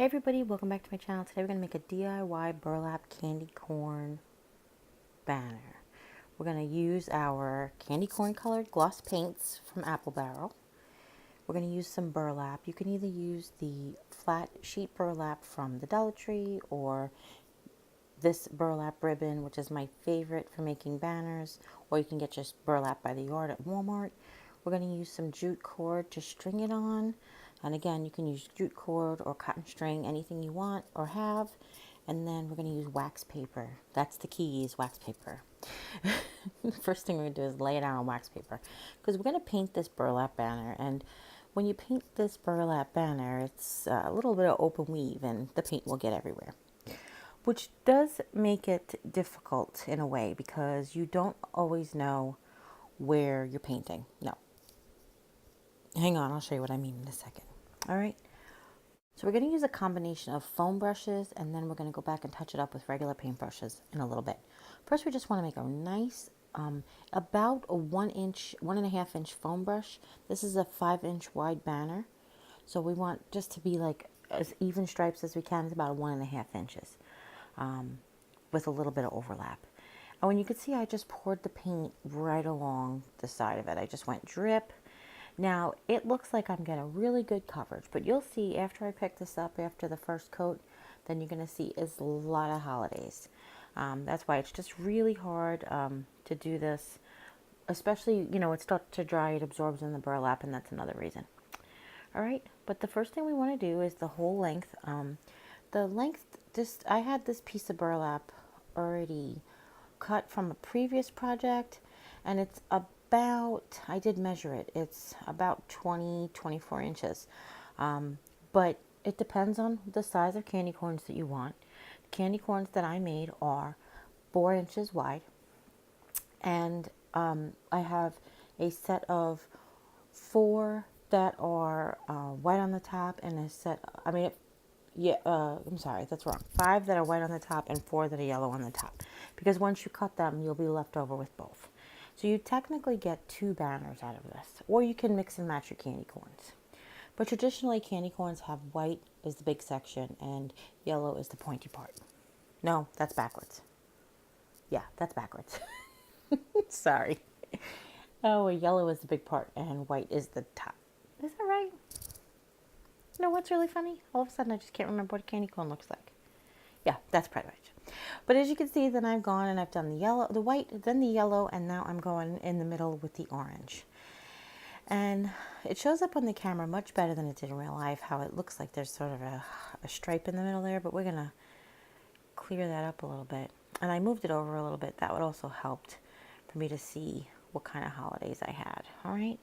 Hey everybody, welcome back to my channel. Today we're going to make a DIY burlap candy corn banner. We're going to use our candy corn colored gloss paints from Apple Barrel. We're going to use some burlap. You can either use the flat sheet burlap from the Dollar Tree or this burlap ribbon, which is my favorite for making banners, or you can get just burlap by the yard at Walmart. We're going to use some jute cord to string it on. And again, you can use jute cord or cotton string, anything you want or have. And then we're going to use wax paper. That's the key, is wax paper. First thing we're going to do is lay it out on wax paper, because we're going to paint this burlap banner. And when you paint this burlap banner, it's a little bit of open weave and the paint will get everywhere, which does make it difficult in a way because you don't always know where you're painting. No. Hang on, I'll show you what I mean in a second. All right. So we're going to use a combination of foam brushes, and then we're going to go back and touch it up with regular paint brushes in a little bit. First, we just want to make a nice, about a 1.5 inch foam brush. This is a 5-inch wide banner. So we want just to be like as even stripes as we can. It's about 1.5 inches. With a little bit of overlap. And when you can see, I just poured the paint right along the side of it. I just went drip. Now it looks like I'm getting really good coverage, but you'll see after I pick this up after the first coat, then you're going to see is a lot of holidays. That's why it's just really hard to do this, especially, you know, it starts to dry, it absorbs in the burlap, and that's another reason. All right, but the first thing we want to do is the whole length. The length, just I had this piece of burlap already cut from a previous project, and it's about, I did measure it, it's about 24 inches. But it depends on the size of candy corns that you want. The candy corns that I made are 4 inches wide, and I have a set of 4 that are white on the top, and a set, I'm sorry, that's wrong. 5 that are white on the top and 4 that are yellow on the top. Because once you cut them, you'll be left over with both. So you technically get 2 banners out of this. Or you can mix and match your candy corns. But traditionally, candy corns have white is the big section and yellow is the pointy part. No, that's backwards. Yeah, that's backwards. Sorry. Oh, yellow is the big part and white is the top. Is that right? You know what's really funny? All of a sudden, I just can't remember what a candy corn looks like. Yeah, that's pretty much. But as you can see, then I've gone and I've done the yellow, the white, then the yellow, and now I'm going in the middle with the orange. And it shows up on the camera much better than it did in real life, how it looks like there's sort of a stripe in the middle there, but we're going to clear that up a little bit. And I moved it over a little bit. That would also helped for me to see what kind of holidays I had. All right.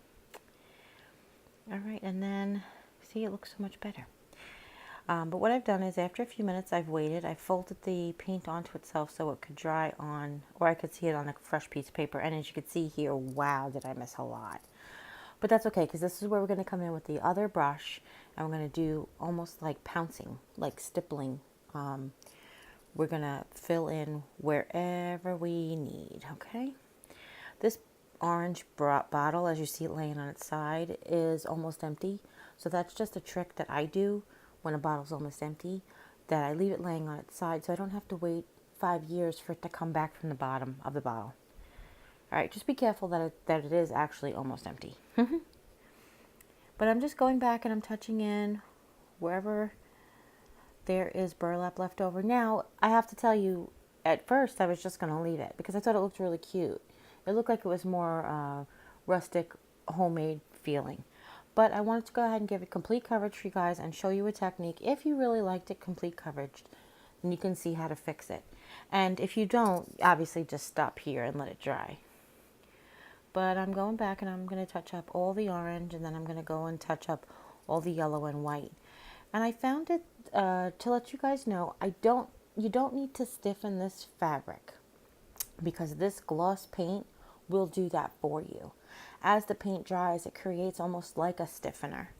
All right, and then see, it looks so much better. But what I've done is after a few minutes, I've waited. I folded the paint onto itself so it could dry on, or I could see it on a fresh piece of paper. And as you can see here, wow, did I miss a lot. But that's okay, because this is where we're going to come in with the other brush. And we're going to do almost like pouncing, like stippling. We're going to fill in wherever we need, okay? This orange bottle, as you see it laying on its side, is almost empty. So that's just a trick that I do when a bottle's almost empty, that I leave it laying on its side so I don't have to wait 5 years for it to come back from the bottom of the bottle. All right, just be careful that it is actually almost empty. But I'm just going back and I'm touching in wherever there is burlap left over. Now, I have to tell you, at first I was just going to leave it because I thought it looked really cute. It looked like it was more rustic, homemade feeling. But I wanted to go ahead and give it complete coverage for you guys and show you a technique. If you really liked it complete coverage, then you can see how to fix it. And if you don't, obviously just stop here and let it dry. But I'm going back and I'm going to touch up all the orange, and then I'm going to go and touch up all the yellow and white. And I found it, to let you guys know, you don't need to stiffen this fabric, because this gloss paint will do that for you. As the paint dries, it creates almost like a stiffener,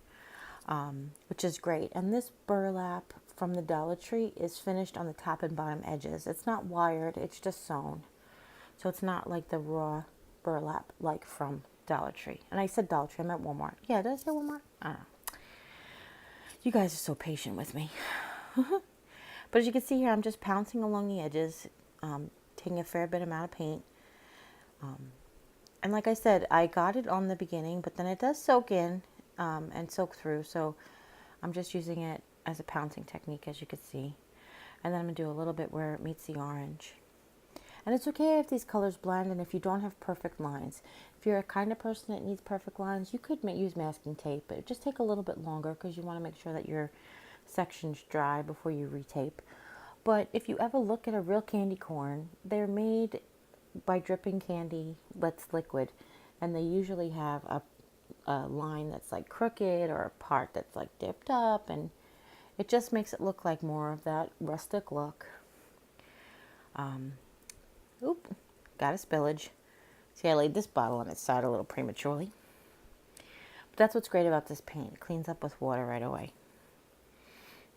which is great. And this burlap from the Dollar Tree is finished on the top and bottom edges. It's not wired, it's just sewn. So it's not like the raw burlap like from Dollar Tree. And I said Dollar Tree, I meant Walmart. Yeah, did I say Walmart? I don't know. You guys are so patient with me. But as you can see here, I'm just pouncing along the edges, taking a fair bit amount of paint. And like I said, I got it on the beginning, but then it does soak in and soak through. So I'm just using it as a pouncing technique, as you can see. And then I'm going to do a little bit where it meets the orange. And it's okay if these colors blend and if you don't have perfect lines. If you're a kind of person that needs perfect lines, you could use masking tape, but it just take a little bit longer because you want to make sure that your section's dry before you retape. But if you ever look at a real candy corn, they're made by dripping candy that's liquid, and they usually have a line that's like crooked or a part that's like dipped up, and it just makes it look like more of that rustic look. Oop, got a spillage. See, I laid this bottle on its side a little prematurely. But that's what's great about this paint. It cleans up with water right away.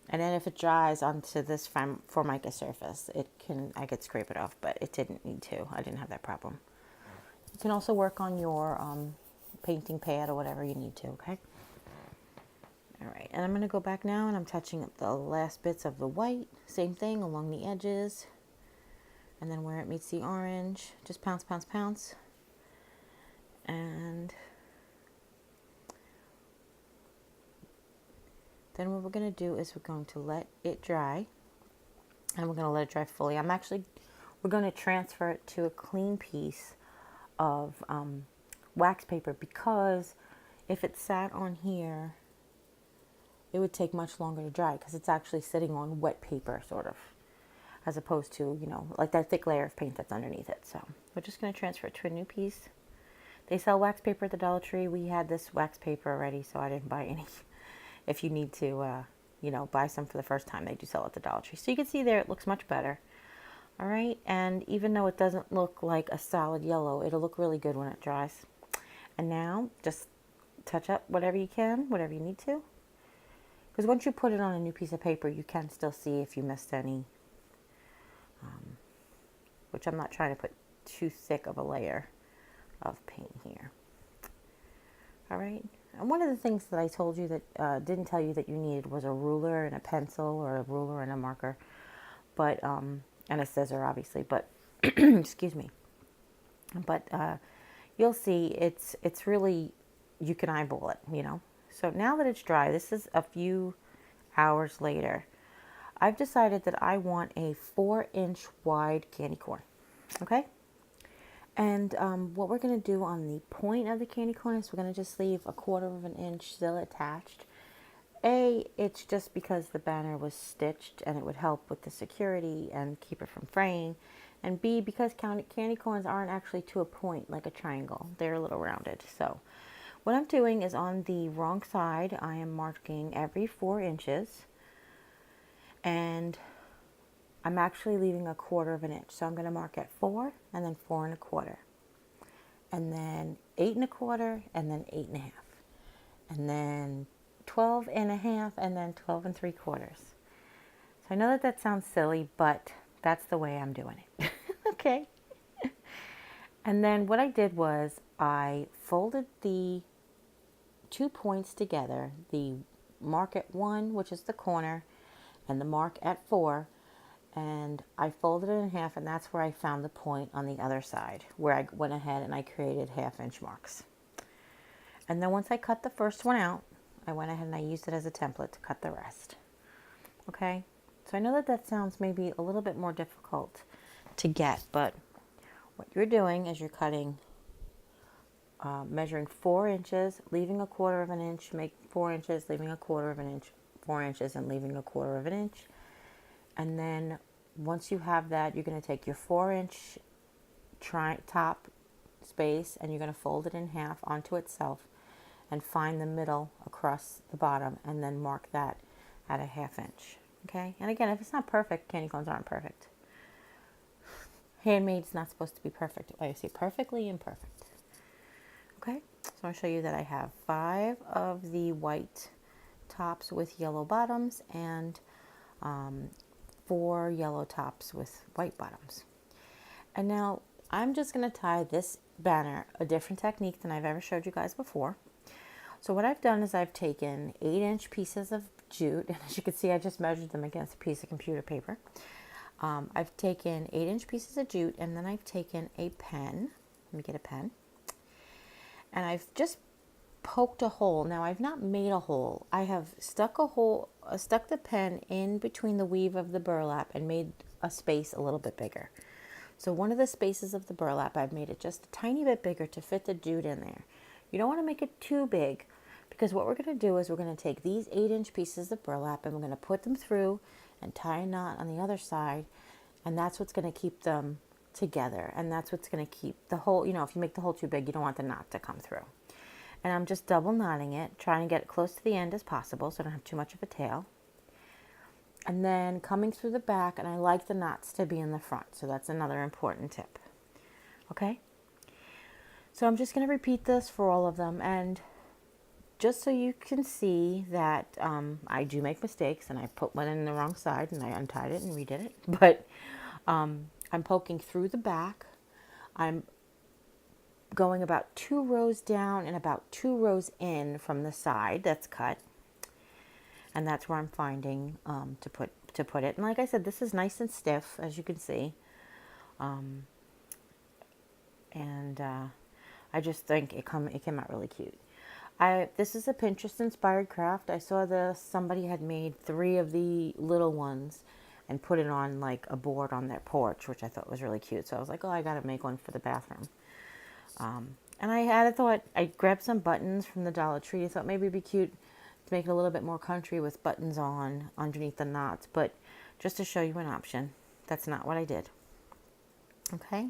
And then if it dries onto this Formica surface, I could scrape it off, but it didn't need to. I didn't have that problem. You can also work on your painting pad or whatever you need to, okay? All right, and I'm going to go back now and I'm touching up the last bits of the white. Same thing along the edges. And then where it meets the orange, just pounce, pounce, pounce. And then what we're going to do is we're going to let it dry. And we're going to let it dry fully. We're going to transfer it to a clean piece of wax paper, because if it sat on here, it would take much longer to dry because it's actually sitting on wet paper, sort of, as opposed to, like that thick layer of paint that's underneath it. So we're just going to transfer it to a new piece. They sell wax paper at the Dollar Tree. We had this wax paper already, so I didn't buy any. If you need to, buy some for the first time, they do sell at the Dollar Tree. So you can see there, it looks much better. All right, and even though it doesn't look like a solid yellow, it'll look really good when it dries. And now, just touch up whatever you can, whatever you need to. Because once you put it on a new piece of paper, you can still see if you missed any. Which I'm not trying to put too thick of a layer of paint here. All right. And one of the things that I told you that didn't tell you that you needed was a ruler and a pencil, or a ruler and a marker, but and a scissor, obviously. But excuse me. But you'll see it's really, you can eyeball it, So now that it's dry, this is a few hours later. I've decided that I want a 4-inch wide candy corn. Okay. And what we're going to do on the point of the candy corn is we're going to just leave a 1/4 of an inch still attached. It's just because the banner was stitched and it would help with the security and keep it from fraying. And B, because candy corns aren't actually to a point like a triangle. They're a little rounded. So what I'm doing is, on the wrong side, I am marking every 4 inches. And I'm actually leaving a 1/4 of an inch. So I'm going to mark at 4, and then 4 1/4. And then 8 1/4, and then 8 1/2. And then 12 1/2, and then 12 3/4. So I know that sounds silly, but that's the way I'm doing it. Okay. And then what I did was I folded the 2 points together, the mark at 1, which is the corner, and the mark at 4, and I folded it in half, and that's where I found the point on the other side, where I went ahead and I created 1/2-inch marks. And then once I cut the first one out, I went ahead and I used it as a template to cut the rest. Okay, so I know that sounds maybe a little bit more difficult to get, but what you're doing is you're cutting, measuring 4 inches, leaving a 1/4 of an inch, make 4 inches, leaving a 1/4 of an inch, 4 inches, and leaving a 1/4 of an inch. And then once you have that, you're going to take your 4-inch top space and you're going to fold it in half onto itself and find the middle across the bottom, and then mark that at a 1/2 inch. Okay, and again, if it's not perfect, candy cones aren't perfect. Handmade's not supposed to be perfect. I say perfectly imperfect. Okay, so I'll show you that I have 5 of the white tops with yellow bottoms, and 4 yellow tops with white bottoms. And now I'm just going to tie this banner a different technique than I've ever showed you guys before. So what I've done is I've taken 8-inch pieces of jute, and as you can see, I just measured them against a piece of computer paper. I've taken 8-inch pieces of jute, and then I've taken a pen. Let me get a pen. And I've just poked a hole. Now, I've not made a hole. I have stuck the pen in between the weave of the burlap and made a space a little bit bigger. So one of the spaces of the burlap, I've made it just a tiny bit bigger to fit the jute in there. You don't want to make it too big, because what we're going to do is we're going to take these 8-inch pieces of burlap and we're going to put them through and tie a knot on the other side, and that's what's going to keep them together, and that's what's going to keep the hole, if you make the hole too big, you don't want the knot to come through. And I'm just double knotting it, trying to get it close to the end as possible so I don't have too much of a tail. And then coming through the back, and I like the knots to be in the front, so that's another important tip. Okay? So I'm just going to repeat this for all of them, and just so you can see that I do make mistakes, and I put one in the wrong side, and I untied it and redid it, but I'm poking through the back. I'm going about 2 rows down and about 2 rows in from the side that's cut. And that's where I'm finding to put it. And like I said, this is nice and stiff, as you can see. I just think it came out really cute. This is a Pinterest inspired craft. I saw somebody had made 3 of the little ones and put it on like a board on their porch, which I thought was really cute. So I was like, oh, I got to make one for the bathroom. And I grabbed some buttons from the Dollar Tree. I thought maybe it'd be cute to make it a little bit more country with buttons on underneath the knots, but just to show you an option, that's not what I did. Okay,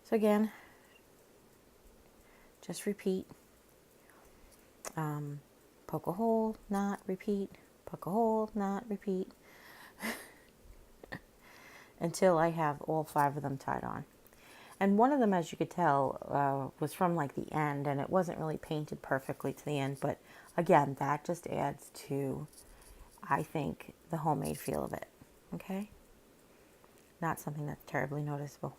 so again, just repeat, poke a hole, knot, repeat, poke a hole, knot, repeat, until I have all 5 of them tied on. And one of them, as you could tell, was from like the end, and it wasn't really painted perfectly to the end, but again, that just adds to, I think, the homemade feel of it, okay? Not something that's terribly noticeable.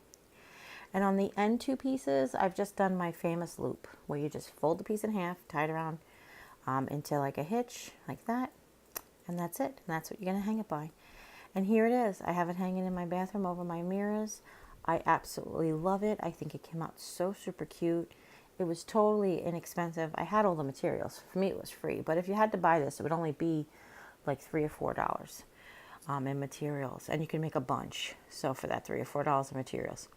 And on the end 2 pieces, I've just done my famous loop, where you just fold the piece in half, tie it around into like a hitch, like that, and that's it. And that's what you're going to hang it by. And here it is. I have it hanging in my bathroom over my mirrors. I absolutely love it. I think it came out so super cute. It was totally inexpensive. I had all the materials. For me, it was free. But if you had to buy this, it would only be like $3 or $4 in materials. And you can make a bunch. So for that $3 or $4 in materials.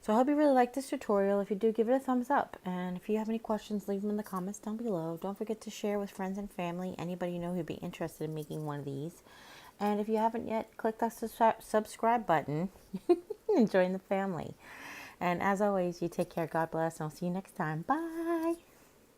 So I hope you really liked this tutorial. If you do, give it a thumbs up. And if you have any questions, leave them in the comments down below. Don't forget to share with friends and family. Anybody you know who'd be interested in making one of these. And if you haven't yet, click that subscribe button and join the family. And as always, you take care. God bless. And I'll see you next time. Bye.